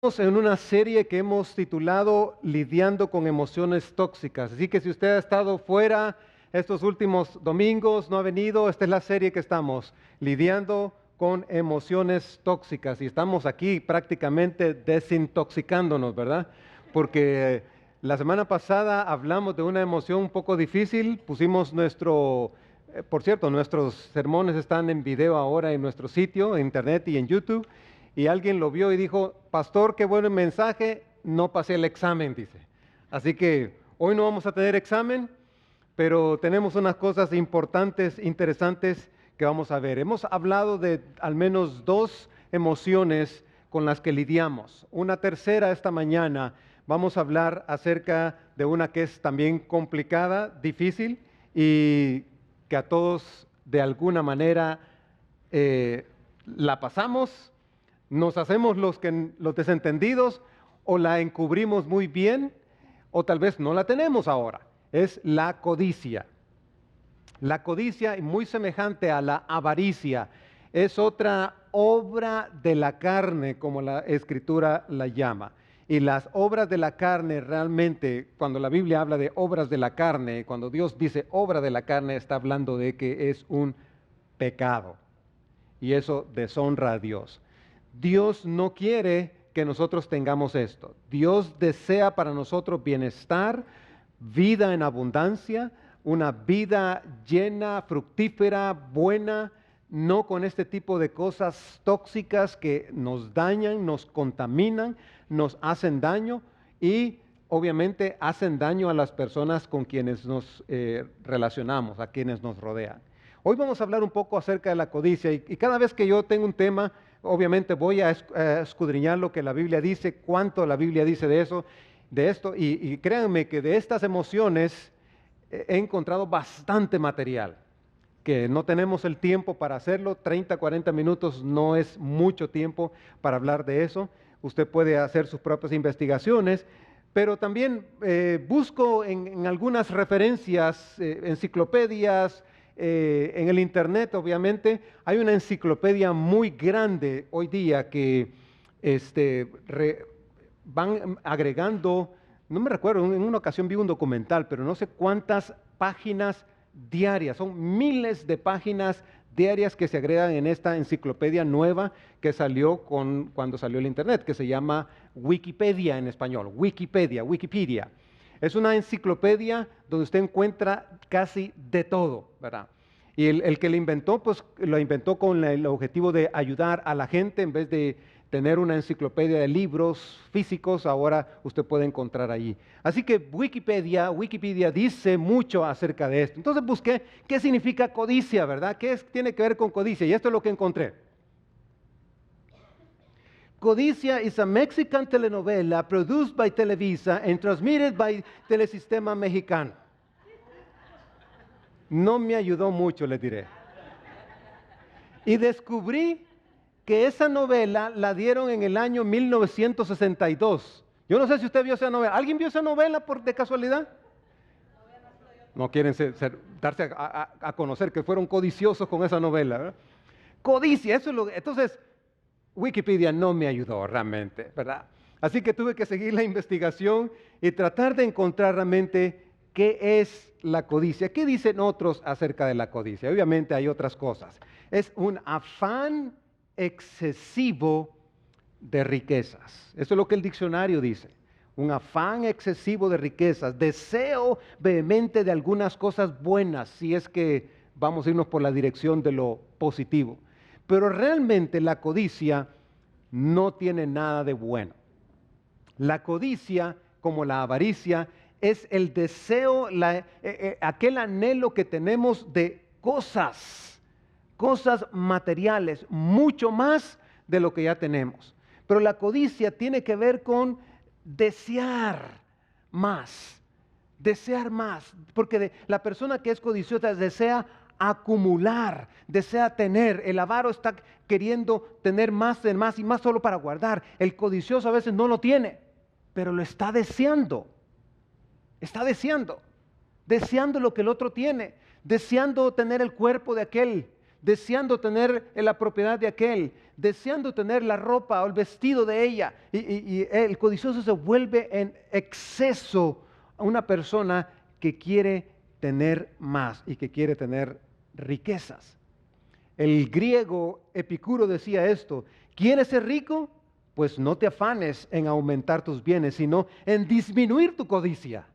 Estamos en una serie que hemos titulado Lidiando con emociones tóxicas. Así que si usted ha estado fuera estos últimos domingos, no ha venido, esta es la serie que estamos, Lidiando con emociones tóxicas. Y estamos aquí prácticamente desintoxicándonos, ¿verdad? Porque la semana pasada hablamos de una emoción un poco difícil, pusimos por cierto, nuestros sermones están en video ahora en nuestro sitio, en internet y en YouTube. Y alguien lo vio y dijo, pastor, qué buen mensaje, no pasé el examen, dice. Así que hoy no vamos a tener examen, pero tenemos unas cosas importantes, interesantes que vamos a ver. Hemos hablado de al menos dos emociones con las que lidiamos. Una tercera esta mañana, vamos a hablar acerca de una que es también complicada, difícil y que a todos de alguna manera la pasamos. Nos hacemos los desentendidos o la encubrimos muy bien o tal vez no la tenemos ahora. Es la codicia. La codicia, muy semejante a la avaricia, es otra obra de la carne, como la Escritura la llama. Y las obras de la carne realmente, cuando la Biblia habla de obras de la carne, cuando Dios dice obra de la carne, está hablando de que es un pecado. Y eso deshonra a Dios. Dios no quiere que nosotros tengamos esto. Dios desea para nosotros bienestar, vida en abundancia, una vida llena, fructífera, buena, no con este tipo de cosas tóxicas que nos dañan, nos contaminan, nos hacen daño y obviamente hacen daño a las personas con quienes nos relacionamos, a quienes nos rodean. Hoy vamos a hablar un poco acerca de la codicia y cada vez que yo tengo un tema, obviamente voy a escudriñar lo que la Biblia dice, cuánto la Biblia dice de eso, de esto, y créanme que de estas emociones he encontrado bastante material, que no tenemos el tiempo para hacerlo, 30, 40 minutos no es mucho tiempo para hablar de eso, usted puede hacer sus propias investigaciones, pero también busco en algunas referencias, enciclopedias, en el internet, obviamente, hay una enciclopedia muy grande hoy día que van agregando, no me recuerdo, en una ocasión vi un documental, pero no sé cuántas páginas diarias, son miles de páginas diarias que se agregan en esta enciclopedia nueva que salió cuando salió el internet, que se llama Wikipedia en español, Wikipedia. Es una enciclopedia donde usted encuentra casi de todo, ¿verdad? Y el que la inventó, pues lo inventó con el objetivo de ayudar a la gente en vez de tener una enciclopedia de libros físicos, ahora usted puede encontrar allí. Así que Wikipedia dice mucho acerca de esto. Entonces busqué qué significa codicia, ¿verdad? Tiene que ver con codicia? Y esto es lo que encontré. Codicia is a Mexican telenovela produced by Televisa and transmitted by Telesistema Mexicano. No me ayudó mucho, les diré. Y descubrí que esa novela la dieron en el año 1962. Yo no sé si usted vio esa novela. ¿Alguien vio esa novela de casualidad? No quieren darse a conocer que fueron codiciosos con esa novela, ¿verdad? Codicia, eso es lo que... Entonces, Wikipedia no me ayudó realmente, ¿verdad? Así que tuve que seguir la investigación y tratar de encontrar realmente qué es la codicia. ¿Qué dicen otros acerca de la codicia? Obviamente hay otras cosas. Es un afán excesivo de riquezas. Eso es lo que el diccionario dice. Un afán excesivo de riquezas, deseo vehemente de algunas cosas buenas, si es que vamos a irnos por la dirección de lo positivo. Pero realmente la codicia no tiene nada de bueno. La codicia, como la avaricia, es el deseo, aquel anhelo que tenemos de cosas materiales, mucho más de lo que ya tenemos. Pero la codicia tiene que ver con desear más, porque la persona que es codiciosa desea acumular, desea tener. El avaro está queriendo tener más y más solo para guardar. El codicioso a veces no lo tiene, pero lo está deseando. Deseando lo que el otro tiene, deseando tener el cuerpo de aquel, deseando tener la propiedad de aquel, deseando tener la ropa o el vestido de ella. Y el codicioso se vuelve en exceso a una persona que quiere tener más y que quiere tener riquezas. El griego Epicuro decía esto: ¿quieres ser rico? Pues no te afanes en aumentar tus bienes, sino en disminuir tu codicia.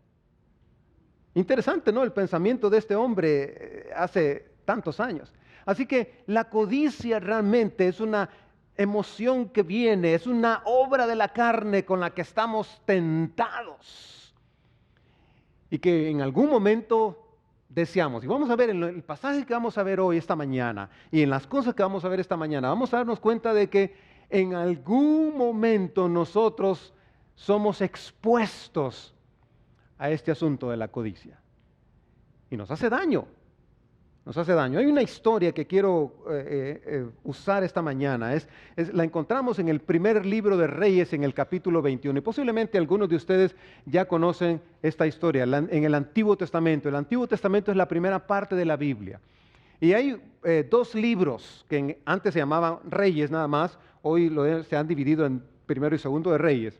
Interesante, ¿no? El pensamiento de este hombre hace tantos años. Así que la codicia realmente es una emoción que viene, es una obra de la carne con la que estamos tentados y que en algún momento deseamos. Y vamos a ver en el pasaje que vamos a ver hoy, esta mañana, y en las cosas que vamos a ver esta mañana, vamos a darnos cuenta de que en algún momento nosotros somos expuestos a este asunto de la codicia. Y nos hace daño. Nos hace daño. Hay una historia que quiero usar esta mañana. La encontramos en el primer libro de Reyes, en el capítulo 21. Y posiblemente algunos de ustedes ya conocen esta historia en el Antiguo Testamento. El Antiguo Testamento es la primera parte de la Biblia. Y hay dos libros que antes se llamaban Reyes nada más. Hoy se han dividido en primero y segundo de Reyes.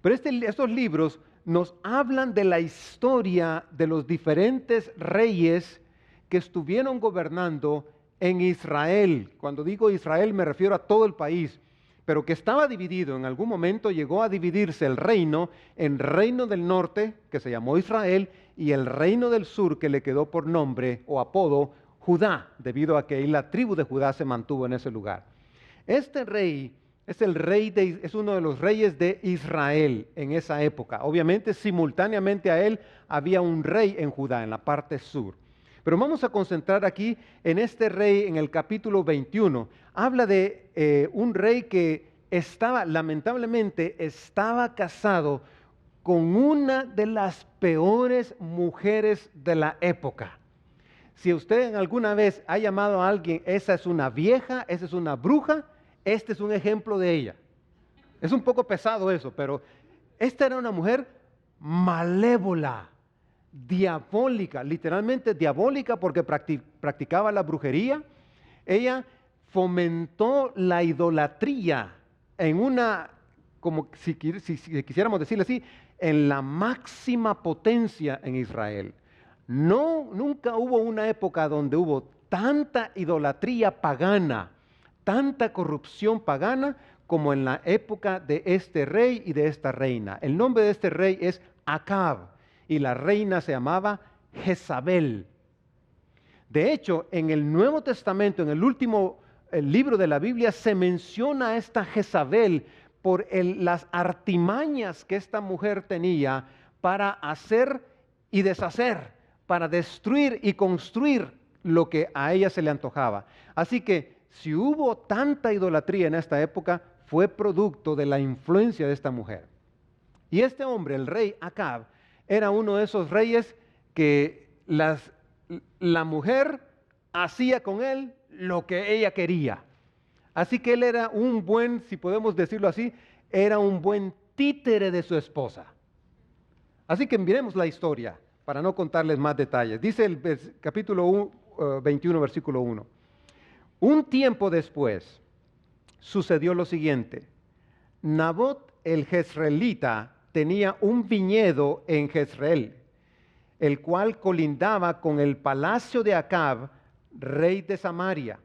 Pero estos libros nos hablan de la historia de los diferentes reyes que estuvieron gobernando en Israel. Cuando digo Israel me refiero a todo el país, pero que estaba dividido. En algún momento llegó a dividirse el reino en reino del norte, que se llamó Israel, y el reino del sur, que le quedó por nombre o apodo Judá, debido a que la tribu de Judá se mantuvo en ese lugar. Este rey es uno de los reyes de Israel en esa época. Obviamente, simultáneamente a él había un rey en Judá, en la parte sur. Pero vamos a concentrar aquí en este rey en el capítulo 21. Habla de un rey que lamentablemente estaba casado con una de las peores mujeres de la época. Si usted alguna vez ha llamado a alguien, esa es una vieja, esa es una bruja, este es un ejemplo de ella. Es un poco pesado eso, pero esta era una mujer malévola, diabólica, literalmente diabólica, porque practicaba la brujería. Ella fomentó la idolatría en una, como si quisiéramos decirle así, en la máxima potencia en Israel. Nunca hubo una época donde hubo tanta idolatría pagana, tanta corrupción pagana como en la época de este rey y de esta reina. El nombre de este rey es Acab y la reina se llamaba Jezabel. De hecho, en el Nuevo Testamento, en el último libro de la Biblia, se menciona a esta Jezabel por las artimañas que esta mujer tenía para hacer y deshacer, para destruir y construir lo que a ella se le antojaba. Así que si hubo tanta idolatría en esta época, fue producto de la influencia de esta mujer. Y este hombre, el rey Acab, era uno de esos reyes que la mujer hacía con él lo que ella quería. Así que él era un buen, si podemos decirlo así, era un buen títere de su esposa. Así que miremos la historia para no contarles más detalles. Dice el capítulo 21, versículo 1. Un tiempo después sucedió lo siguiente. Nabot el jezreelita tenía un viñedo en Jezreel, el cual colindaba con el palacio de Acab, rey de Samaria.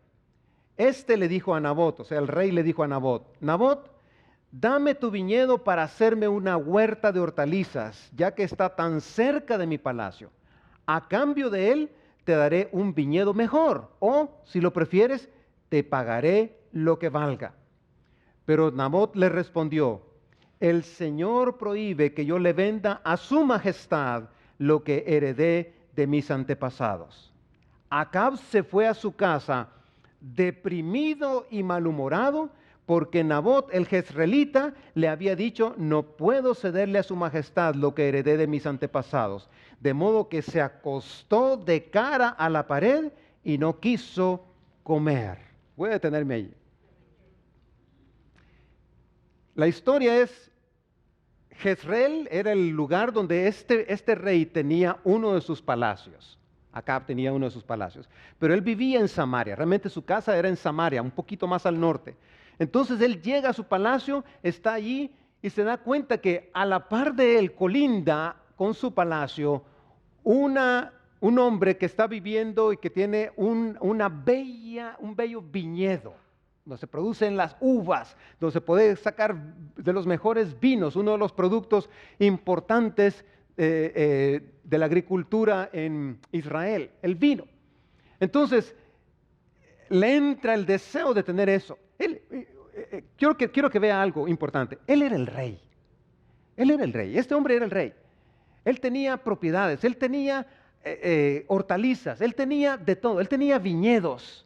Este le dijo a Nabot, o sea, el rey le dijo a Nabot: Nabot, dame tu viñedo para hacerme una huerta de hortalizas, ya que está tan cerca de mi palacio. A cambio de él te daré un viñedo mejor, o, si lo prefieres, te pagaré lo que valga. Pero Nabot le respondió: el Señor prohíbe que yo le venda a su majestad lo que heredé de mis antepasados. Acab se fue a su casa deprimido y malhumorado, porque Nabot el jezreelita le había dicho: no puedo cederle a su majestad lo que heredé de mis antepasados. De modo que se acostó de cara a la pared y no quiso comer. Voy a detenerme ahí. La historia es: Jezreel era el lugar donde este rey tenía uno de sus palacios. Acab tenía uno de sus palacios. Pero él vivía en Samaria, realmente su casa era en Samaria, un poquito más al norte. Entonces él llega a su palacio, está allí y se da cuenta que a la par de él colinda con su palacio un hombre que está viviendo y que tiene un bello viñedo, donde se producen las uvas, donde se puede sacar de los mejores vinos, uno de los productos importantes de la agricultura en Israel, el vino. Entonces, le entra el deseo de tener eso. Quiero que vea algo importante. Él era el rey. Él era el rey. Este hombre era el rey. Él tenía propiedades, él tenía hortalizas, él tenía de todo, él tenía viñedos.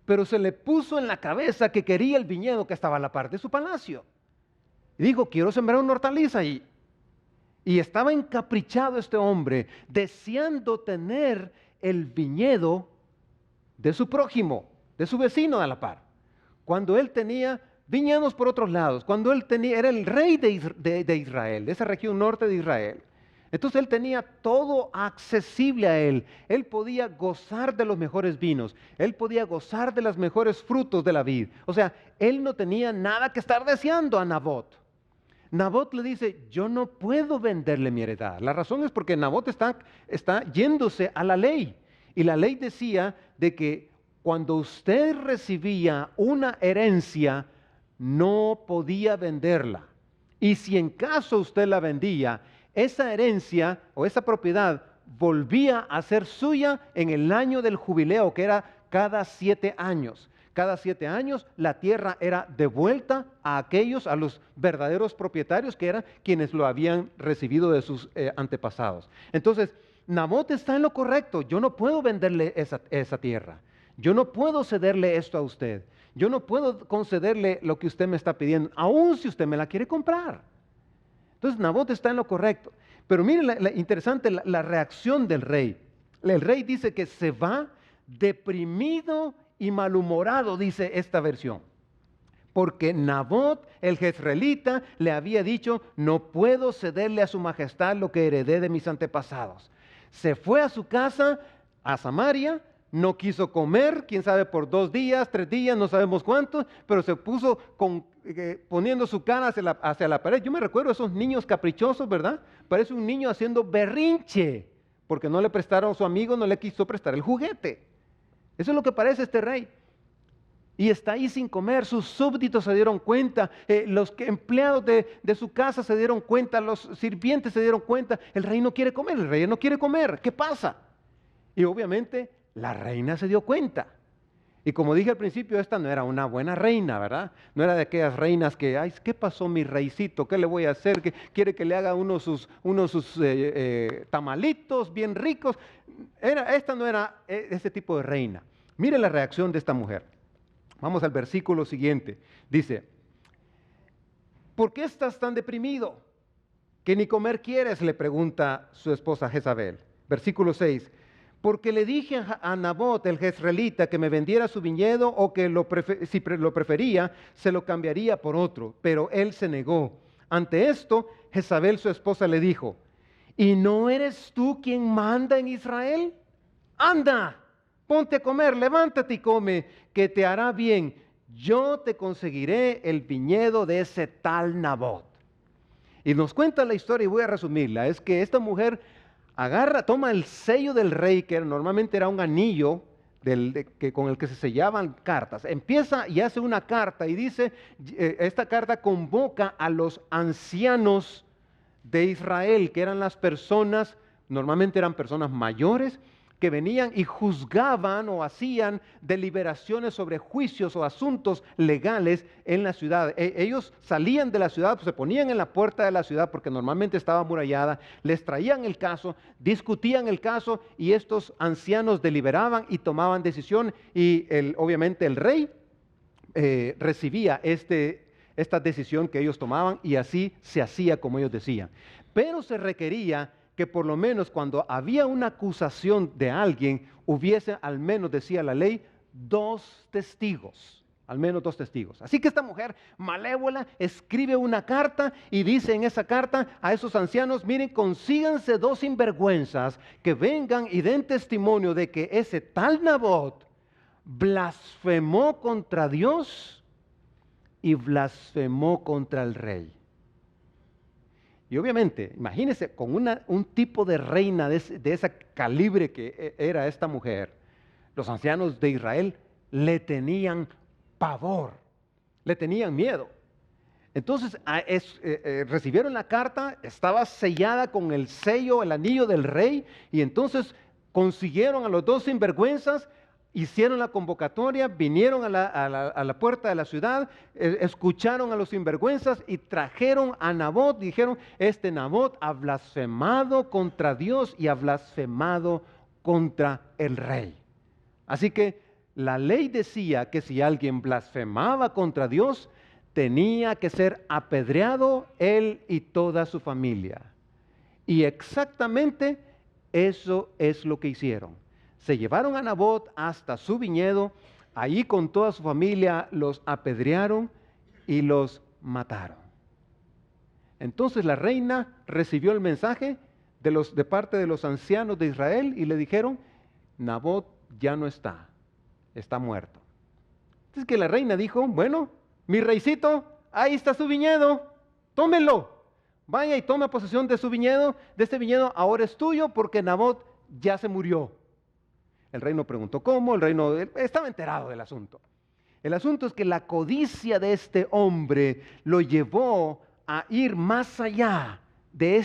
Pero se le puso en la cabeza que quería el viñedo que estaba a la par de su palacio. Y dijo, quiero sembrar una hortaliza allí. Y estaba encaprichado este hombre, deseando tener el viñedo de su prójimo, de su vecino a la par. Cuando él tenía viñedos por otros lados, cuando él era el rey de Israel, de esa región norte de Israel. Entonces él tenía todo accesible a él. Él podía gozar de los mejores vinos. Él podía gozar de los mejores frutos de la vid. O sea, él no tenía nada que estar deseando a Nabot. Nabot le dice, yo no puedo venderle mi heredad. La razón es porque Nabot está yéndose a la ley. Y la ley decía de que cuando usted recibía una herencia, no podía venderla. Y si en caso usted la vendía, esa herencia o esa propiedad volvía a ser suya en el año del jubileo, que era cada 7 años. Cada 7 años la tierra era devuelta a los verdaderos propietarios, que eran quienes lo habían recibido de sus antepasados. Entonces, Nabot está en lo correcto. Yo no puedo venderle esa tierra. Yo no puedo cederle esto a usted. Yo no puedo concederle lo que usted me está pidiendo, aun si usted me la quiere comprar. Entonces Nabot está en lo correcto. Pero miren interesante la reacción del rey. El rey dice que se va deprimido y malhumorado, dice esta versión. Porque Nabot, el jezreelita, le había dicho, no puedo cederle a su majestad lo que heredé de mis antepasados. Se fue a su casa, a Samaria, no quiso comer, quién sabe por 2 días, 3 días, no sabemos cuántos, pero se puso poniendo su cara hacia la pared. Yo me recuerdo a esos niños caprichosos, ¿verdad? Parece un niño haciendo berrinche, porque no le prestaron, su amigo no le quiso prestar el juguete. Eso es lo que parece este rey. Y está ahí sin comer, sus súbditos se dieron cuenta, los empleados de su casa se dieron cuenta, los sirvientes se dieron cuenta, el rey no quiere comer, el rey no quiere comer, ¿qué pasa? Y obviamente la reina se dio cuenta. Y como dije al principio, esta no era una buena reina, ¿verdad? No era de aquellas reinas que, ay, ¿qué pasó mi reycito? ¿Qué le voy a hacer? ¿Que quiere que le haga uno de sus tamalitos bien ricos? Esta no era ese tipo de reina. Mire la reacción de esta mujer. Vamos al versículo siguiente. Dice, ¿por qué estás tan deprimido? ¿Que ni comer quieres? Le pregunta su esposa Jezabel. Versículo 6. Porque le dije a Nabot, el jezreelita, que me vendiera su viñedo o que si lo prefería, se lo cambiaría por otro. Pero él se negó. Ante esto, Jezabel, su esposa, le dijo, ¿y no eres tú quien manda en Israel? Anda, ponte a comer, levántate y come, que te hará bien. Yo te conseguiré el viñedo de ese tal Nabot. Y nos cuenta la historia, y voy a resumirla, es que esta mujer toma el sello del rey, que normalmente era un anillo con el que se sellaban cartas. Empieza y hace una carta y dice, esta carta convoca a los ancianos de Israel, que eran las personas, normalmente eran personas mayores, que venían y juzgaban o hacían deliberaciones sobre juicios o asuntos legales en la ciudad. Ellos salían de la ciudad, pues se ponían en la puerta de la ciudad porque normalmente estaba amurallada, les traían el caso, discutían el caso y estos ancianos deliberaban y tomaban decisión y obviamente el rey recibía esta decisión que ellos tomaban y así se hacía como ellos decían. Pero se requería que por lo menos cuando había una acusación de alguien, hubiese al menos, decía la ley, 2 testigos. al menos 2 testigos. Así que esta mujer malévola escribe una carta y dice en esa carta a esos ancianos, miren, consíganse 2 sinvergüenzas que vengan y den testimonio de que ese tal Nabot blasfemó contra Dios y blasfemó contra el rey. Y obviamente, imagínense, con un tipo de reina de ese calibre que era esta mujer, los ancianos de Israel le tenían pavor, le tenían miedo. Entonces recibieron la carta, estaba sellada con el sello, el anillo del rey, y entonces consiguieron a los 2 sinvergüenzas, hicieron la convocatoria, vinieron a la puerta de la ciudad, escucharon a los sinvergüenzas y trajeron a Nabot. Dijeron, este Nabot ha blasfemado contra Dios y ha blasfemado contra el rey. Así que la ley decía que si alguien blasfemaba contra Dios, tenía que ser apedreado él y toda su familia. Y exactamente eso es lo que hicieron. Se llevaron a Nabot hasta su viñedo, allí con toda su familia los apedrearon y los mataron. Entonces la reina recibió el mensaje de parte de los ancianos de Israel y le dijeron, Nabot ya no está, está muerto. Entonces que la reina dijo, bueno, mi reycito, ahí está su viñedo, tómenlo. Vaya y tome posesión de su viñedo, de este viñedo ahora es tuyo porque Nabot ya se murió. El rey no preguntó cómo, el rey no estaba enterado del asunto. El asunto es que la codicia de este hombre lo llevó a ir más allá de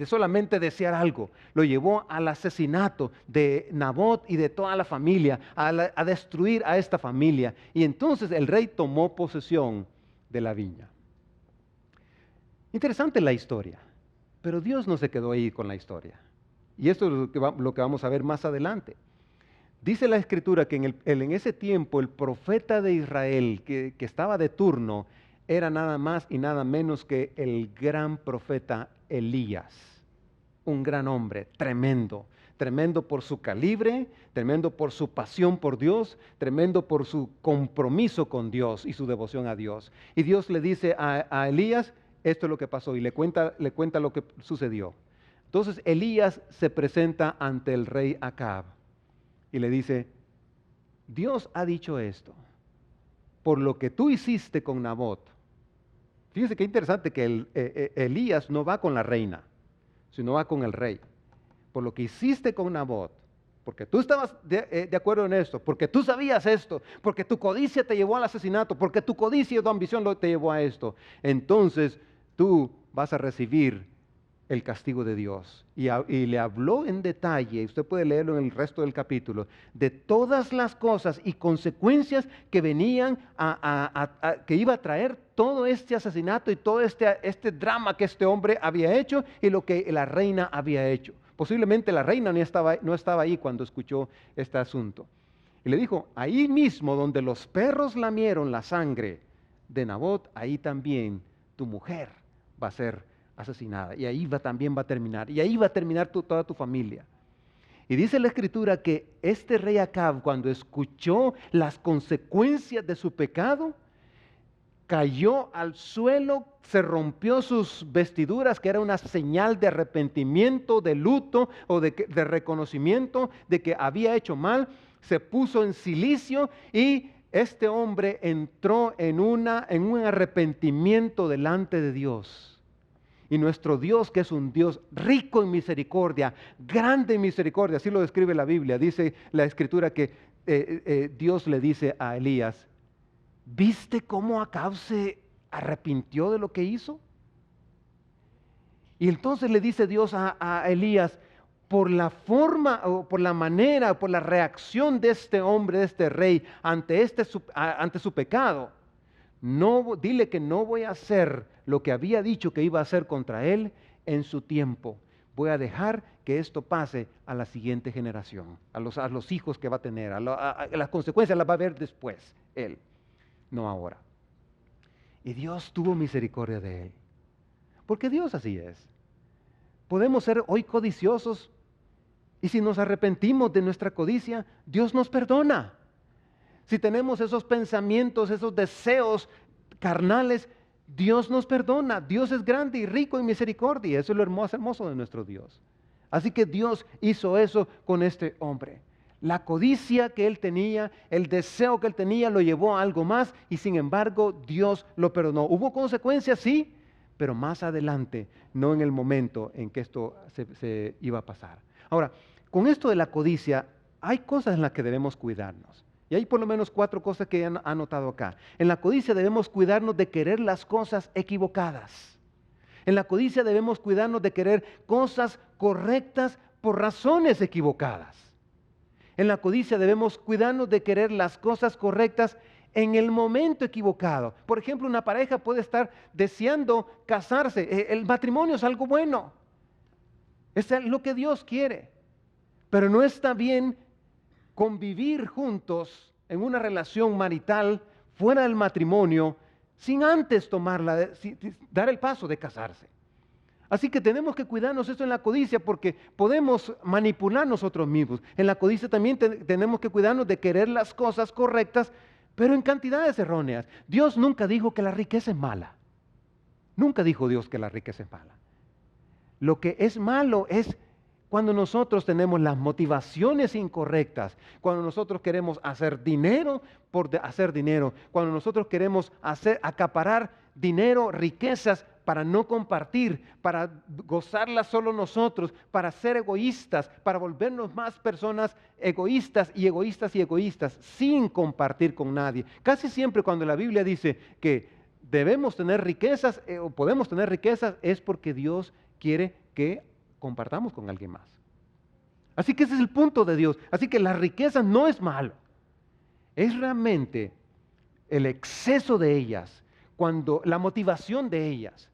solamente desear algo. Lo llevó al asesinato de Nabot y de toda la familia, a destruir a esta familia. Y entonces el rey tomó posesión de la viña. Interesante la historia, pero Dios no se quedó ahí con la historia. Y esto es lo que vamos a ver más adelante. Dice la Escritura que en ese tiempo el profeta de Israel que estaba de turno era nada más y nada menos que el gran profeta Elías. Un gran hombre, tremendo. Tremendo por su calibre, tremendo por su pasión por Dios, tremendo por su compromiso con Dios y su devoción a Dios. Y Dios le dice a Elías, esto es lo que pasó y le cuenta lo que sucedió. Entonces Elías se presenta ante el rey Acab y le dice, Dios ha dicho esto, por lo que tú hiciste con Nabot. Fíjese qué interesante que Elías no va con la reina, sino va con el rey. Por lo que hiciste con Nabot, porque tú estabas de acuerdo en esto, porque tú sabías esto, porque tu codicia te llevó al asesinato, porque tu codicia y tu ambición te llevó a esto, entonces tú vas a recibir el castigo de Dios. Y le habló en detalle, usted puede leerlo en el resto del capítulo, de todas las cosas y consecuencias que venían que iba a traer todo este asesinato y todo este drama que este hombre había hecho y lo que la reina había hecho. Posiblemente la reina no estaba ahí cuando escuchó este asunto. Y le dijo, ahí mismo donde los perros lamieron la sangre de Nabot, ahí también tu mujer va a ser asesinada. Y ahí también va a terminar. Y ahí va a terminar toda tu familia. Y dice la Escritura que este rey Acab, cuando escuchó las consecuencias de su pecado, cayó al suelo, se rompió sus vestiduras, que era una señal de arrepentimiento, de luto o de reconocimiento de que había hecho mal, se puso en cilicio y este hombre entró en un arrepentimiento delante de Dios. Y nuestro Dios, que es un Dios rico en misericordia, grande en misericordia, así lo describe la Biblia, dice la Escritura que Dios le dice a Elías, ¿viste cómo Acab se arrepintió de lo que hizo? Y entonces le dice Dios a Elías, por la forma, o por la manera, o por la reacción de este hombre, de este rey, ante su pecado, dile que no voy a hacer lo que había dicho que iba a hacer contra él en su tiempo. Voy a dejar que esto pase a la siguiente generación, a los hijos que va a tener, las consecuencias las va a ver después él, no ahora. Y Dios tuvo misericordia de él, porque Dios así es. Podemos ser hoy codiciosos y si nos arrepentimos de nuestra codicia, Dios nos perdona. si tenemos esos pensamientos, esos deseos carnales, Dios nos perdona. Dios es grande y rico en misericordia. Eso es lo hermoso de nuestro Dios. Así que Dios hizo eso con este hombre. La codicia que él tenía, el deseo que él tenía, lo llevó a algo más y sin embargo Dios lo perdonó. Hubo consecuencias, sí, pero más adelante, no en el momento en que esto se iba a pasar. Ahora, con esto de la codicia, hay cosas en las que debemos cuidarnos. Y hay por lo menos 4 cosas que han anotado acá. En la codicia debemos cuidarnos de querer las cosas equivocadas. En la codicia debemos cuidarnos de querer cosas correctas por razones equivocadas. En la codicia debemos cuidarnos de querer las cosas correctas en el momento equivocado. Por ejemplo, una pareja puede estar deseando casarse. El matrimonio es algo bueno. Es lo que Dios quiere. Pero no está bien convivir juntos en una relación marital fuera del matrimonio sin antes dar el paso de casarse. Así que tenemos que cuidarnos esto en la codicia porque podemos manipular nosotros mismos. En la codicia también tenemos que cuidarnos de querer las cosas correctas, pero en cantidades erróneas. Dios nunca dijo que la riqueza es mala. Nunca dijo Dios que la riqueza es mala. Lo que es malo es cuando nosotros tenemos las motivaciones incorrectas, cuando nosotros queremos hacer dinero por hacer dinero, cuando nosotros queremos acaparar dinero, riquezas para no compartir, para gozarlas solo nosotros, para ser egoístas, para volvernos más personas egoístas y egoístas y egoístas, sin compartir con nadie. Casi siempre cuando la Biblia dice que debemos tener riquezas o podemos tener riquezas es porque Dios quiere que compartamos con alguien más. Así que ese es el punto de Dios. Así que la riqueza no es malo. Es realmente el exceso de ellas, la motivación de ellas,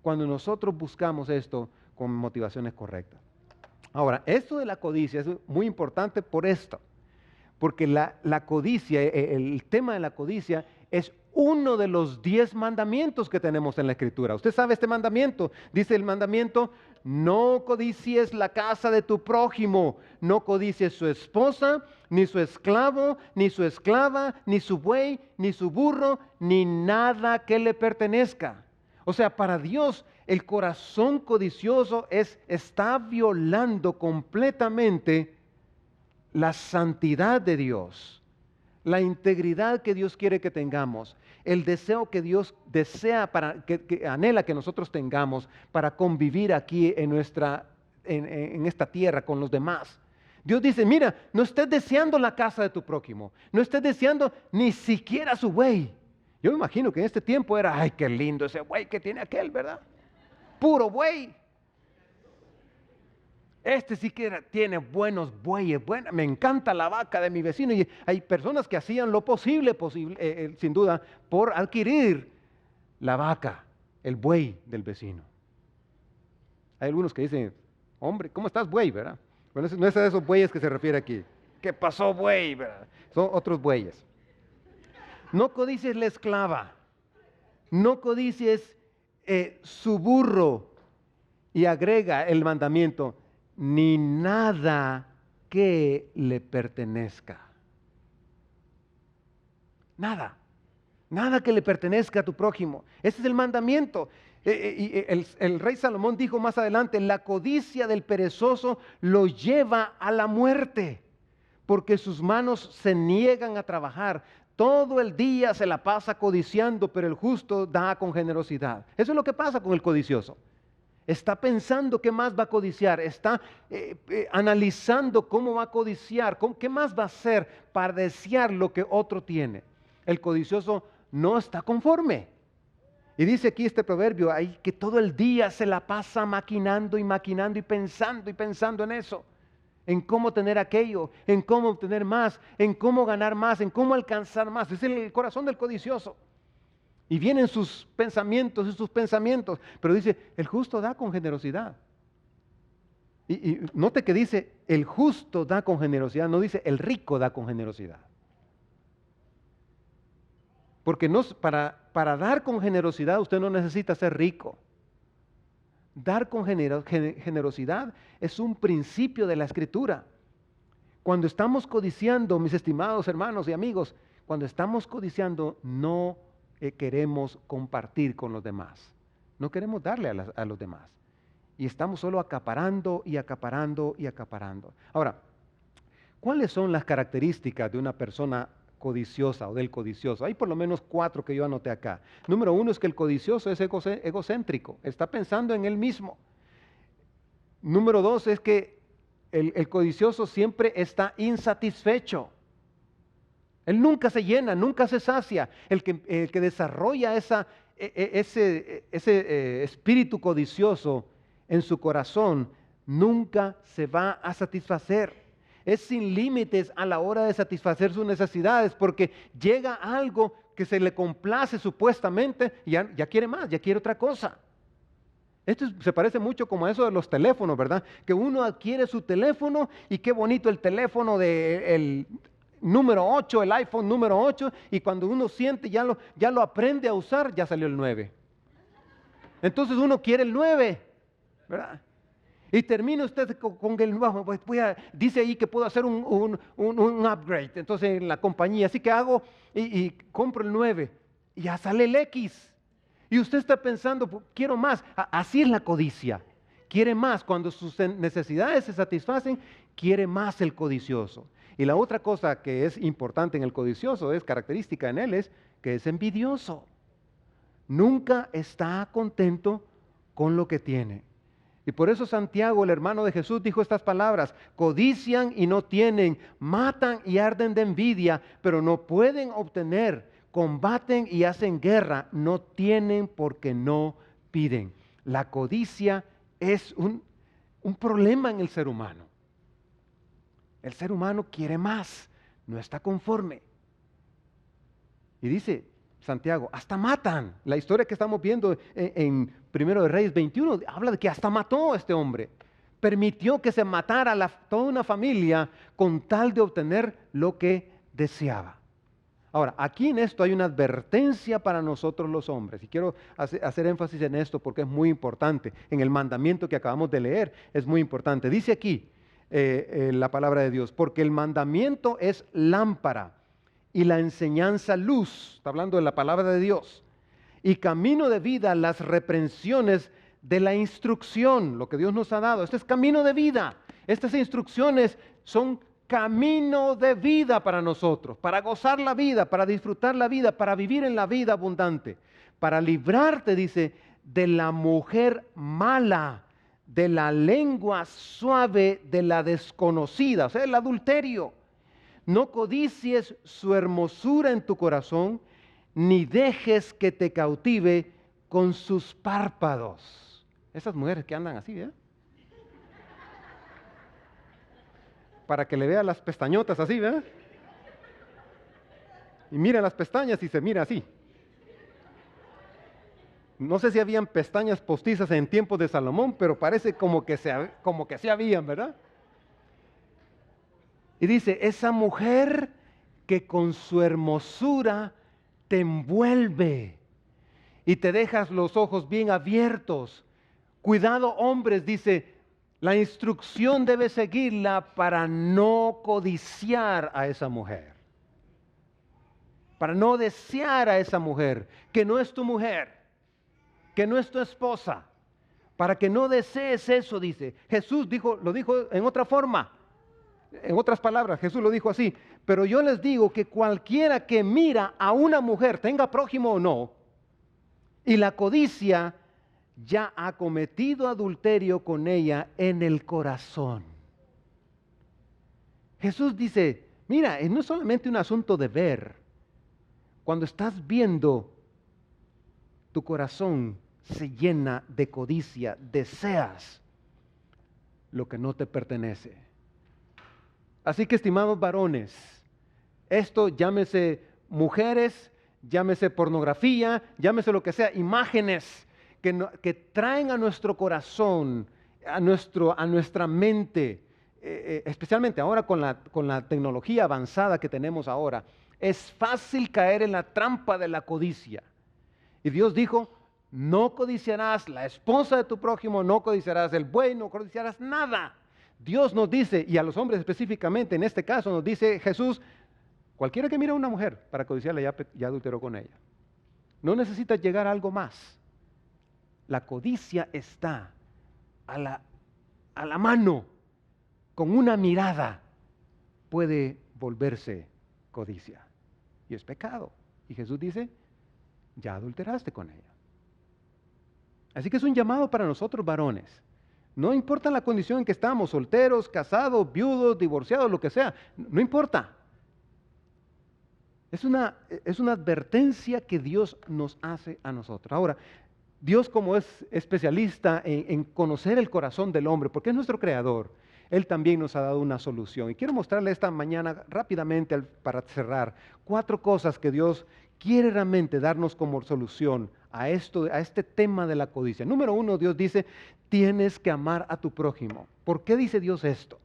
cuando nosotros buscamos esto con motivaciones correctas. Ahora, esto de la codicia es muy importante por esto, porque la codicia, el tema de la codicia es uno de los 10 mandamientos que tenemos en la Escritura. Usted sabe este mandamiento. Dice el mandamiento: no codicies la casa de tu prójimo, no codicies su esposa, ni su esclavo, ni su esclava, ni su buey, ni su burro, ni nada que le pertenezca. O sea, para Dios el corazón codicioso está violando completamente la santidad de Dios, la integridad que Dios quiere que tengamos, el deseo que Dios desea que anhela que nosotros tengamos para convivir aquí en esta tierra con los demás. Dios dice: mira, no estés deseando la casa de tu prójimo, no estés deseando ni siquiera su buey. Yo me imagino que en este tiempo era: ay, qué lindo ese buey que tiene aquel, ¿verdad? Puro buey. Este sí que tiene buenos bueyes, me encanta la vaca de mi vecino. Y hay personas que hacían lo posible, sin duda, por adquirir la vaca, el buey del vecino. Hay algunos que dicen: hombre, ¿cómo estás, buey? ¿Verdad? Bueno, no es a esos bueyes que se refiere aquí. ¿Qué pasó, buey? ¿Verdad? Son otros bueyes. No codicies la esclava, no codicies su burro, y agrega el mandamiento: ni nada que le pertenezca. Nada que le pertenezca a tu prójimo. Ese es el mandamiento. El rey Salomón dijo más adelante: la codicia del perezoso lo lleva a la muerte, porque sus manos se niegan a trabajar. Todo el día se la pasa codiciando, pero el justo da con generosidad. Eso es lo que pasa con el codicioso. Está pensando qué más va a codiciar, está analizando cómo va a codiciar, qué más va a hacer para desear lo que otro tiene. El codicioso no está conforme. Y dice aquí este proverbio: ahí que todo el día se la pasa maquinando y maquinando y pensando en eso, en cómo tener aquello, en cómo obtener más, en cómo ganar más, en cómo alcanzar más. Es el corazón del codicioso. Y vienen sus pensamientos, pero dice: el justo da con generosidad. Y note que dice: el justo da con generosidad, no dice el rico da con generosidad. Porque para dar con generosidad usted no necesita ser rico. Dar con generosidad es un principio de la Escritura. Cuando estamos codiciando, mis estimados hermanos y amigos, Cuando estamos codiciando, no queremos compartir con los demás. No queremos darle a los demás. Y estamos solo acaparando y acaparando y acaparando. Ahora, ¿cuáles son las características de una persona codiciosa o del codicioso? Hay por lo menos 4 que yo anoté acá. Número 1 es que el codicioso es egocéntrico, está pensando en él mismo. Número 2 es que el codicioso siempre está insatisfecho. Él nunca se llena, nunca se sacia. El que desarrolla ese espíritu codicioso en su corazón nunca se va a satisfacer. Es sin límites a la hora de satisfacer sus necesidades, porque llega algo que se le complace supuestamente y ya quiere más, ya quiere otra cosa. Esto se parece mucho como a eso de los teléfonos, ¿verdad? Que uno adquiere su teléfono y qué bonito el teléfono del número 8, el iPhone número 8, y cuando uno siente, ya lo aprende a usar, ya salió el 9. Entonces uno quiere el 9, ¿verdad? Y termina usted con el nuevo, pues dice ahí que puedo hacer un upgrade, entonces en la compañía, así que hago y compro el 9, y ya sale el X. Y usted está pensando, pues, quiero más. Así es la codicia. Quiere más. Cuando sus necesidades se satisfacen, quiere más el codicioso. Y la otra cosa que es importante en el codicioso, es característica en él, es que es envidioso. Nunca está contento con lo que tiene. Y por eso Santiago, el hermano de Jesús, dijo estas palabras: codician y no tienen, matan y arden de envidia, pero no pueden obtener, combaten y hacen guerra, no tienen porque no piden. La codicia es un problema en el ser humano. El ser humano quiere más, no está conforme. Y dice Santiago, hasta matan. La historia que estamos viendo en 1 de Reyes 21 habla de que hasta mató a este hombre. Permitió que se matara toda una familia con tal de obtener lo que deseaba. Ahora, aquí en esto hay una advertencia para nosotros los hombres, y quiero hacer énfasis en esto porque es muy importante. En el mandamiento que acabamos de leer es muy importante. Dice aquí la palabra de Dios, porque el mandamiento es lámpara y la enseñanza luz, está hablando de la palabra de Dios, y camino de vida las reprensiones de la instrucción, lo que Dios nos ha dado. Este es camino de vida, estas instrucciones son camino de vida para nosotros, para gozar la vida, para disfrutar la vida, para vivir en la vida abundante, para librarte, dice, de la mujer mala, de la lengua suave, de la desconocida, o sea, el adulterio. No codicies su hermosura en tu corazón, ni dejes que te cautive con sus párpados. Esas mujeres que andan así, ¿eh? Para que le vea las pestañotas así, ¿verdad? Y mira las pestañas y se mira así. No sé si habían pestañas postizas en tiempos de Salomón, pero parece como que sí habían, ¿verdad? Y dice, esa mujer que con su hermosura te envuelve y te dejas los ojos bien abiertos. Cuidado, hombres, dice, la instrucción debe seguirla para no codiciar a esa mujer, para no desear a esa mujer, que no es tu mujer, que no es tu esposa, para que no desees eso, dice. Jesús lo dijo en otra forma, en otras palabras, Jesús lo dijo así, pero yo les digo que cualquiera que mira a una mujer, tenga prójimo o no, y la codicia, ya ha cometido adulterio con ella en el corazón. Jesús dice, mira, no es solamente un asunto de ver. Cuando estás viendo, tu corazón se llena de codicia, deseas lo que no te pertenece. Así que, estimados varones, esto llámese mujeres, llámese pornografía, llámese lo que sea, imágenes que traen a nuestro corazón, a nuestra mente, especialmente ahora con la tecnología avanzada que tenemos ahora, es fácil caer en la trampa de la codicia. Y Dios dijo, no codiciarás la esposa de tu prójimo, no codiciarás el buey, no codiciarás nada. Dios nos dice, y a los hombres específicamente, en este caso nos dice Jesús, Cualquiera que mira a una mujer para codiciarla ya adulteró con ella. No necesitas llegar a algo más. La codicia está a la mano. Con una mirada puede volverse codicia. Y es pecado. Y Jesús dice, ya adulteraste con ella. Así que es un llamado para nosotros varones. No importa la condición en que estamos, solteros, casados, viudos, divorciados, lo que sea. No importa. Es una advertencia que Dios nos hace a nosotros. Ahora, Dios, como es especialista en conocer el corazón del hombre, porque es nuestro creador, Él también nos ha dado una solución. Y quiero mostrarle esta mañana rápidamente para cerrar 4 cosas que Dios quiere realmente darnos como solución a este tema de la codicia. Número 1, Dios dice, tienes que amar a tu prójimo. ¿Por qué dice Dios esto?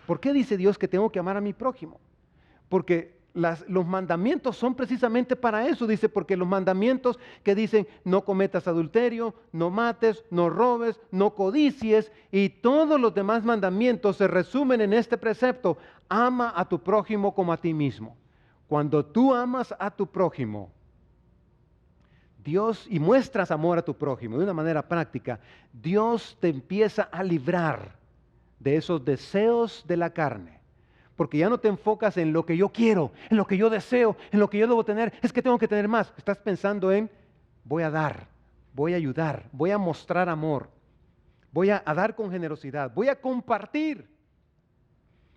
¿Por qué dice Dios que tengo que amar a mi prójimo? Porque los mandamientos son precisamente para eso, dice, porque los mandamientos que dicen no cometas adulterio, no mates, no robes, no codicies, y todos los demás mandamientos se resumen en este precepto: ama a tu prójimo como a ti mismo. Cuando tú amas a tu prójimo, Dios, y muestras amor a tu prójimo de una manera práctica, Dios te empieza a librar de esos deseos de la carne. Porque ya no te enfocas en lo que yo quiero, en lo que yo deseo, en lo que yo debo tener. Es que tengo que tener más. Estás pensando en, voy a dar, voy a ayudar, voy a mostrar amor, voy a dar con generosidad, voy a compartir.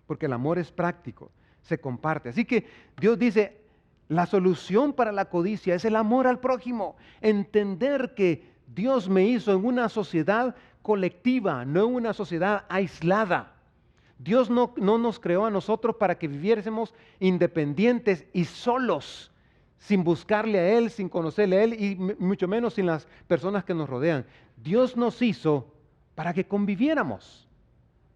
Porque el amor es práctico, se comparte. Así que Dios dice, la solución para la codicia es el amor al prójimo. Entender que Dios me hizo en una sociedad colectiva, no en una sociedad aislada. Dios no nos creó a nosotros para que viviésemos independientes y solos, sin buscarle a Él, sin conocerle a Él y mucho menos sin las personas que nos rodean. Dios nos hizo para que conviviéramos,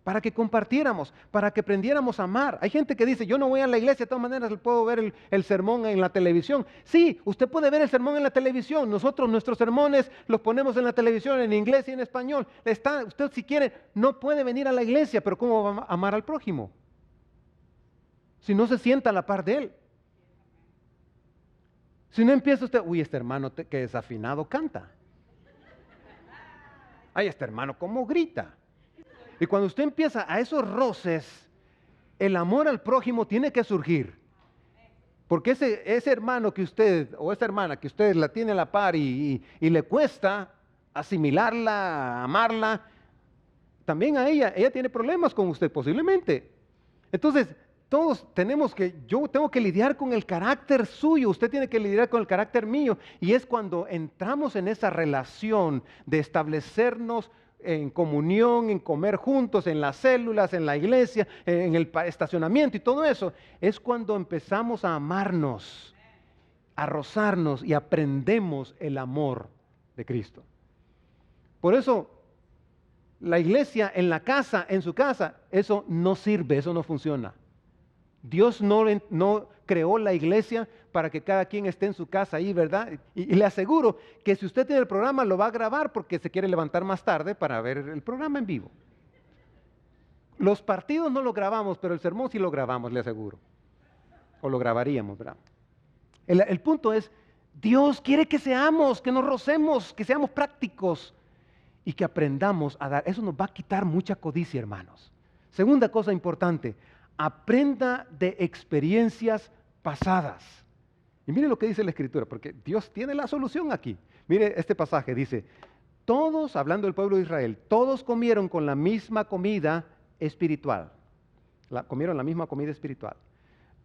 para que compartiéramos, para que aprendiéramos a amar. Hay gente que dice, yo no voy a la iglesia, de todas maneras puedo ver el sermón en la televisión. Sí, usted puede ver el sermón en la televisión. Nosotros nuestros sermones los ponemos en la televisión en inglés y en español. Usted si quiere no puede venir a la iglesia, pero ¿cómo va a amar al prójimo? Si no se sienta a la par de él. Si no empieza usted, uy, este hermano que desafinado canta. Ay, este hermano cómo grita. Y cuando usted empieza a esos roces, el amor al prójimo tiene que surgir. Porque ese hermano que usted, o esa hermana que usted la tiene a la par y le cuesta asimilarla, amarla, también a ella tiene problemas con usted posiblemente. Entonces, yo tengo que lidiar con el carácter suyo, usted tiene que lidiar con el carácter mío. Y es cuando entramos en esa relación de establecernos en comunión, en comer juntos, en las células, en la iglesia, en el estacionamiento y todo eso, es cuando empezamos a amarnos, a rozarnos y aprendemos el amor de Cristo. Por eso, la iglesia en la casa, en su casa, eso no sirve, eso no funciona. Dios no creó la iglesia para que cada quien esté en su casa ahí, ¿verdad? Y le aseguro que si usted tiene el programa lo va a grabar porque se quiere levantar más tarde para ver el programa en vivo. Los partidos no lo grabamos, pero el sermón sí lo grabamos, le aseguro. O lo grabaríamos, ¿verdad? El punto es, Dios quiere que seamos, que nos rocemos, que seamos prácticos y que aprendamos a dar. Eso nos va a quitar mucha codicia, hermanos. Segunda cosa importante, aprenda de experiencias pasadas. Y mire lo que dice la Escritura, porque Dios tiene la solución aquí. Mire este pasaje, dice, todos, hablando del pueblo de Israel, todos comieron con la misma comida espiritual. Comieron la misma comida espiritual.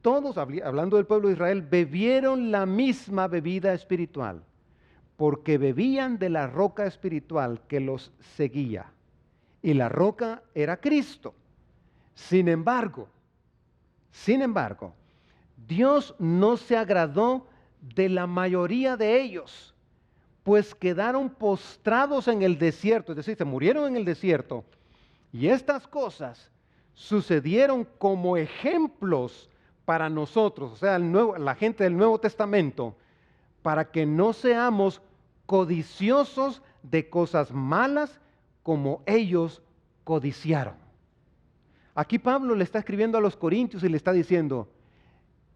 Todos, hablando del pueblo de Israel, bebieron la misma bebida espiritual, porque bebían de la roca espiritual que los seguía. Y la roca era Cristo. Sin embargo, Dios no se agradó de la mayoría de ellos, pues quedaron postrados en el desierto, es decir, se murieron en el desierto. Y estas cosas sucedieron como ejemplos para nosotros, o sea, la gente del Nuevo Testamento, para que no seamos codiciosos de cosas malas como ellos codiciaron. Aquí Pablo le está escribiendo a los corintios y le está diciendo,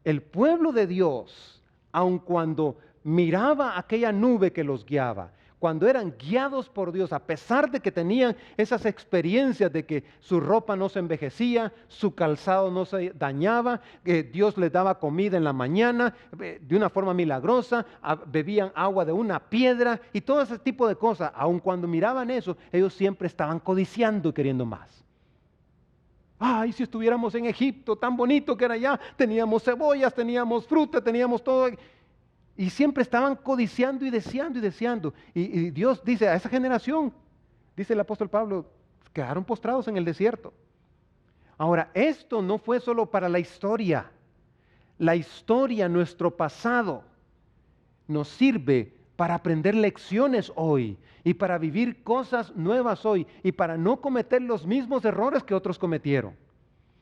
el pueblo de Dios, aun cuando miraba aquella nube que los guiaba, cuando eran guiados por Dios, a pesar de que tenían esas experiencias de que su ropa no se envejecía, su calzado no se dañaba, que Dios les daba comida en la mañana de una forma milagrosa, bebían agua de una piedra y todo ese tipo de cosas, aun cuando miraban eso, ellos siempre estaban codiciando y queriendo más. Ay, si estuviéramos en Egipto, tan bonito que era allá, teníamos cebollas, teníamos fruta, teníamos todo. Y siempre estaban codiciando y deseando y deseando. Y Dios dice a esa generación, dice el apóstol Pablo, quedaron postrados en el desierto. Ahora, esto no fue solo para la historia. La historia, nuestro pasado, nos sirve para aprender lecciones hoy y para vivir cosas nuevas hoy y para no cometer los mismos errores que otros cometieron.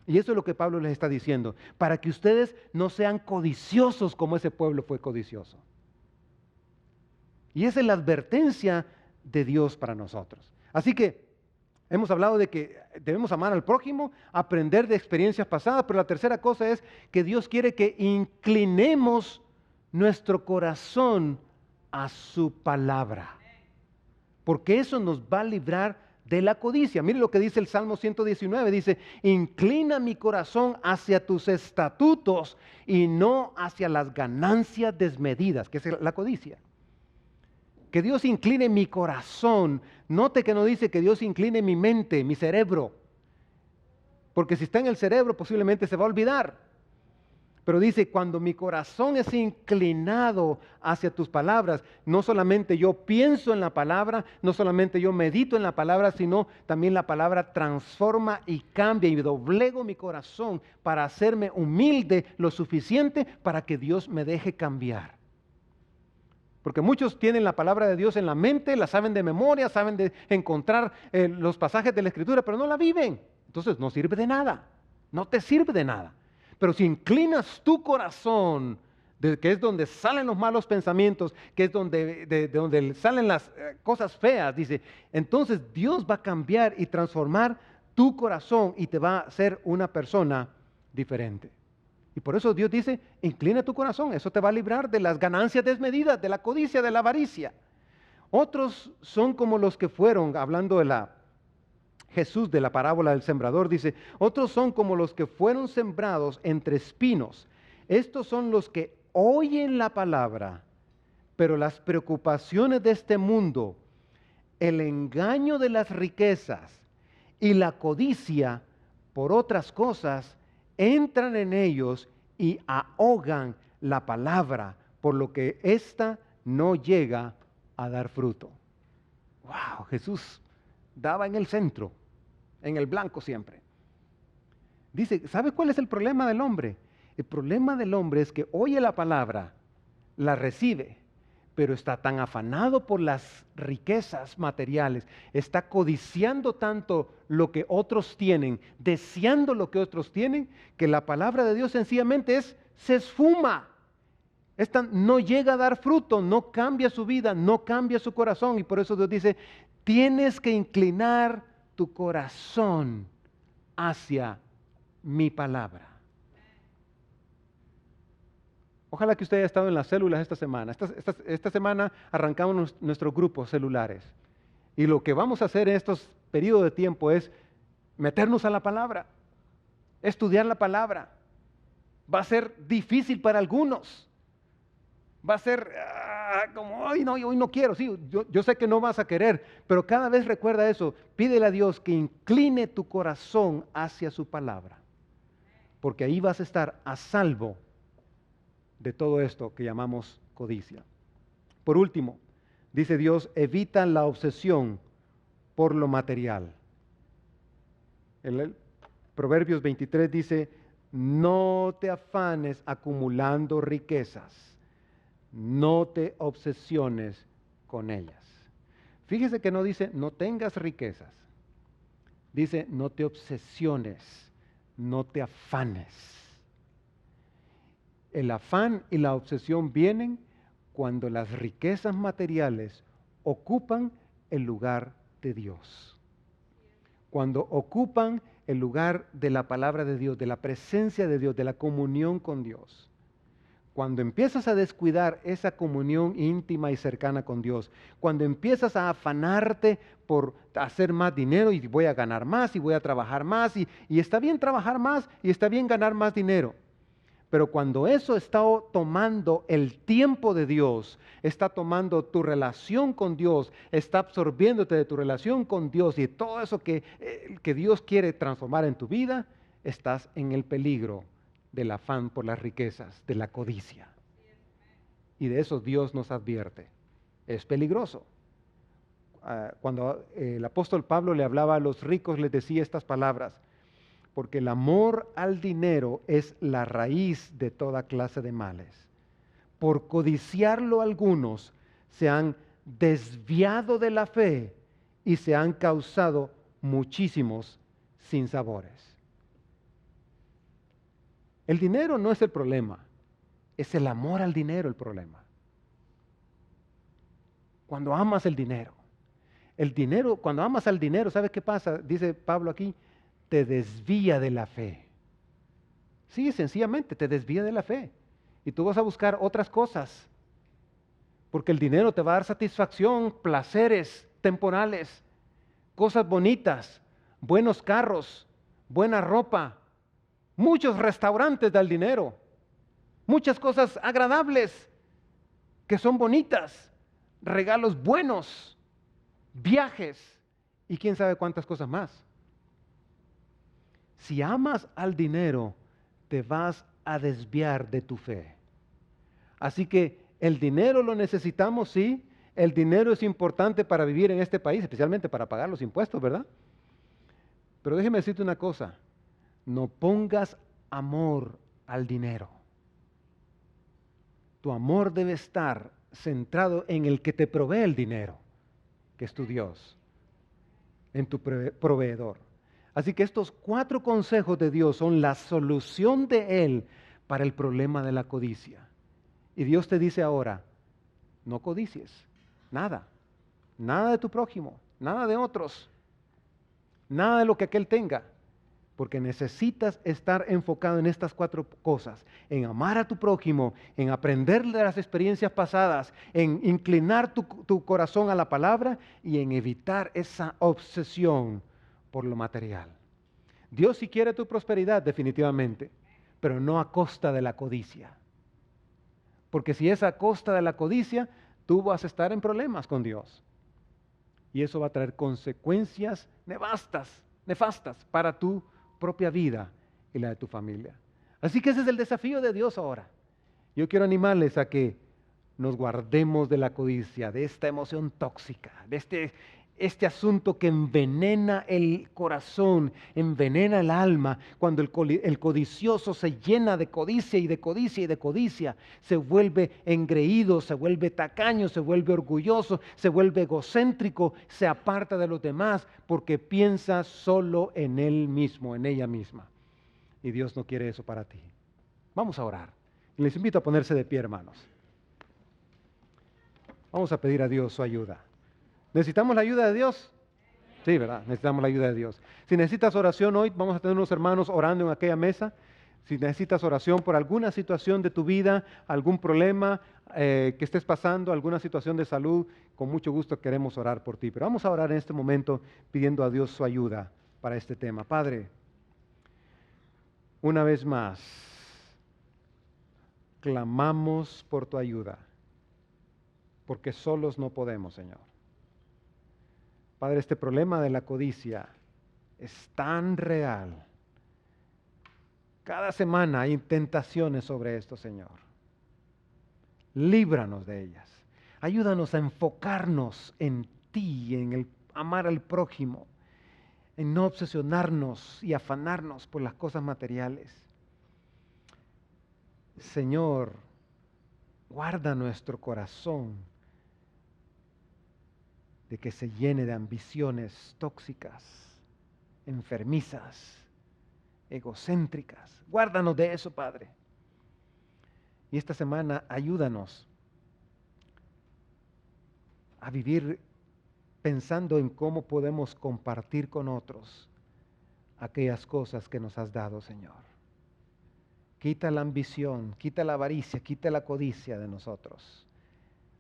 Y eso es lo que Pablo les está diciendo, para que ustedes no sean codiciosos como ese pueblo fue codicioso. Y esa es la advertencia de Dios para nosotros. Así que hemos hablado de que debemos amar al prójimo, aprender de experiencias pasadas, pero la tercera cosa es que Dios quiere que inclinemos nuestro corazón a su palabra, porque eso nos va a librar de la codicia. Mire lo que dice el Salmo 119, dice, inclina mi corazón hacia tus estatutos y no hacia las ganancias desmedidas, que es la codicia. Que Dios incline mi corazón. Note que no dice que Dios incline mi mente, mi cerebro, porque si está en el cerebro posiblemente se va a olvidar. Pero dice, cuando mi corazón es inclinado hacia tus palabras, no solamente yo pienso en la palabra, no solamente yo medito en la palabra, sino también la palabra transforma y cambia y doblego mi corazón para hacerme humilde lo suficiente para que Dios me deje cambiar. Porque muchos tienen la palabra de Dios en la mente, la saben de memoria, saben de encontrar los pasajes de la Escritura, pero no la viven. Entonces no sirve de nada, no te sirve de nada. Pero si inclinas tu corazón, que es donde salen los malos pensamientos, que es de donde salen las cosas feas, dice, entonces Dios va a cambiar y transformar tu corazón y te va a hacer una persona diferente. Y por eso Dios dice, inclina tu corazón, eso te va a librar de las ganancias desmedidas, de la codicia, de la avaricia. Otros son como los que fueron, hablando de Jesús de la parábola del sembrador, dice, otros son como los que fueron sembrados entre espinos. Estos son los que oyen la palabra, pero las preocupaciones de este mundo, el engaño de las riquezas y la codicia por otras cosas, entran en ellos y ahogan la palabra, por lo que ésta no llega a dar fruto. ¡Wow! Jesús daba en el centro, en el blanco siempre. Dice, ¿sabe cuál es el problema del hombre? El problema del hombre es que oye la palabra, la recibe, pero está tan afanado por las riquezas materiales, está codiciando tanto lo que otros tienen, deseando lo que otros tienen, que la palabra de Dios sencillamente se esfuma. Esta no llega a dar fruto, no cambia su vida, no cambia su corazón. Y por eso Dios dice, tienes que inclinar tu corazón hacia mi palabra. Ojalá que usted haya estado en las células esta semana. Esta semana arrancamos nuestros grupos celulares. Y lo que vamos a hacer en estos periodos de tiempo es meternos a la palabra, estudiar la palabra. Va a ser difícil para algunos. Va a ser como, ay, no, hoy no quiero. Sí, yo sé que no vas a querer, pero cada vez recuerda eso. Pídele a Dios que incline tu corazón hacia su palabra, porque ahí vas a estar a salvo de todo esto que llamamos codicia. Por último, dice Dios, evita la obsesión por lo material. El Proverbios 23 dice, no te afanes acumulando riquezas. No te obsesiones con ellas. Fíjese que no dice no tengas riquezas. Dice no te obsesiones, no te afanes. El afán y la obsesión vienen cuando las riquezas materiales ocupan el lugar de Dios. Cuando ocupan el lugar de la palabra de Dios, de la presencia de Dios, de la comunión con Dios. Cuando empiezas a descuidar esa comunión íntima y cercana con Dios, cuando empiezas a afanarte por hacer más dinero y voy a ganar más y voy a trabajar más y está bien trabajar más y está bien ganar más dinero. Pero cuando eso está tomando el tiempo de Dios, está tomando tu relación con Dios, está absorbiéndote de tu relación con Dios y todo eso que Dios quiere transformar en tu vida, estás en el peligro del afán por las riquezas, de la codicia. Y de eso Dios nos advierte. Es peligroso. Cuando el apóstol Pablo le hablaba a los ricos, les decía estas palabras: porque el amor al dinero es la raíz de toda clase de males. Por codiciarlo algunos se han desviado de la fe y se han causado muchísimos sinsabores. El dinero no es el problema, es el amor al dinero el problema. Cuando amas el dinero, cuando amas al dinero, ¿sabes qué pasa? Dice Pablo aquí, te desvía de la fe. Sí, sencillamente te desvía de la fe. Y tú vas a buscar otras cosas. Porque el dinero te va a dar satisfacción, placeres temporales, cosas bonitas, buenos carros, buena ropa, muchos restaurantes del dinero, muchas cosas agradables que son bonitas, regalos buenos, viajes y quién sabe cuántas cosas más. Si amas al dinero, te vas a desviar de tu fe. Así que el dinero lo necesitamos, sí. El dinero es importante para vivir en este país, especialmente para pagar los impuestos, ¿verdad? Pero déjeme decirte una cosa, no pongas amor al dinero. Tu amor debe estar centrado en el que te provee el dinero, que es tu Dios, en tu proveedor. Así que estos 4 consejos de Dios son la solución de Él para el problema de la codicia. Y Dios te dice ahora, no codicies, nada de tu prójimo, nada de otros, nada de lo que aquel tenga, porque necesitas estar enfocado en estas 4 cosas, en amar a tu prójimo, en aprender de las experiencias pasadas, en inclinar tu corazón a la palabra y en evitar esa obsesión por lo material. Dios sí quiere tu prosperidad definitivamente, pero no a costa de la codicia. Porque si es a costa de la codicia, tú vas a estar en problemas con Dios. Y eso va a traer consecuencias nefastas para tu propia vida y la de tu familia. Así que ese es el desafío de Dios ahora. Yo quiero animarles a que nos guardemos de la codicia, de esta emoción tóxica, de este asunto que envenena el corazón, envenena el alma. Cuando el codicioso se llena de codicia y de codicia y de codicia, se vuelve engreído, se vuelve tacaño, se vuelve orgulloso, se vuelve egocéntrico, se aparta de los demás porque piensa solo en él mismo, en ella misma. Y Dios no quiere eso para ti. Vamos a orar. Les invito a ponerse de pie, hermanos. Vamos a pedir a Dios su ayuda. ¿Necesitamos la ayuda de Dios? Sí, ¿verdad? Necesitamos la ayuda de Dios. Si necesitas oración hoy, vamos a tener unos hermanos orando en aquella mesa. Si necesitas oración por alguna situación de tu vida, algún problema que estés pasando, alguna situación de salud, con mucho gusto queremos orar por ti. Pero vamos a orar en este momento pidiendo a Dios su ayuda para este tema. Padre, una vez más, clamamos por tu ayuda, porque solos no podemos, Señor. Padre, este problema de la codicia es tan real. Cada semana hay tentaciones sobre esto, Señor. Líbranos de ellas. Ayúdanos a enfocarnos en ti, en el amar al prójimo, en no obsesionarnos y afanarnos por las cosas materiales. Señor, guarda nuestro corazón de que se llene de ambiciones tóxicas, enfermizas, egocéntricas. Guárdanos de eso, Padre. Y esta semana ayúdanos a vivir pensando en cómo podemos compartir con otros aquellas cosas que nos has dado, Señor. Quita la ambición, quita la avaricia, quita la codicia de nosotros.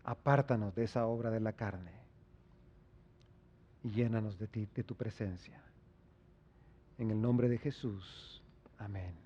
Apártanos de esa obra de la carne y llénanos de ti, de tu presencia. En el nombre de Jesús. Amén.